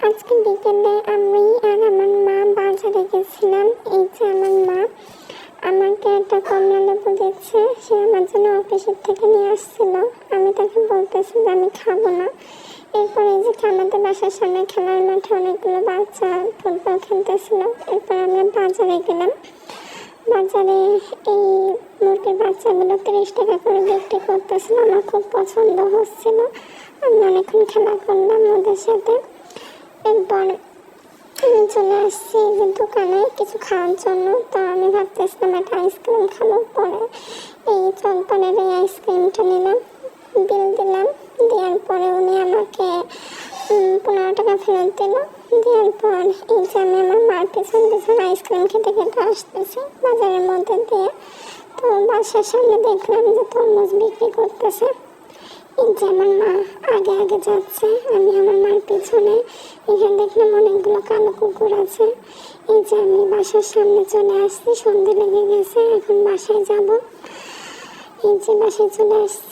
আজকে বিকেলে আমি আর আমার মা বাজারে গেছিলাম। এই যে আমার মা আমাকে একটা কমলা লেবু দিচ্ছে, সে আমার জন্য অফিসের থেকে নিয়ে আসছিল। আমি তাকে বলতেছি যে আমি খাবো না। এরপরে এই যে আমাদের বাসার সামনে খেলার মাঠে অনেকগুলো বাচ্চা ফুটবল খেলতেছিল। এরপর আমরা বাজারে গেলাম। বাজারে এই মুরগির বাচ্চাগুলো 30 টাকা করে বিক্রি করতেছিল। আমার খুব পছন্দ হচ্ছিল। আমি অনেকক্ষণ খেলা করলাম ওদের সাথে। এরপর আমি চলে আসছি যে দোকানে কিছু খাওয়ার জন্য। তো আমি ভাবতেছিলাম একটা আইসক্রিম খাবো। পরে এই জলপানের এই আইসক্রিমটা নিলাম, বিল দিলাম। দেওয়ার পরে উনি আমাকে 15 টাকা ফেরত দিল। দেওয়ার পর এই যে আমি আমার মার পেছন পেছন আইসক্রিম খেতে খেতে আসতেছি বাজারের মধ্যে দিয়ে। তো বাসার সামনে দেখলাম যে তরমুজ বিক্রি করতেছে। এই যে আমার মা আগে আগে যাচ্ছে, আমি আমার মার পিছনে। এখানে দেখলাম অনেকগুলো কালো কুকুর আছে। এই যে আমি বাসার সামনে চলে আসছি, সন্ধে লেগে গেছে, এখন বাসায় যাব। এই যে বাসায় চলে আসছি।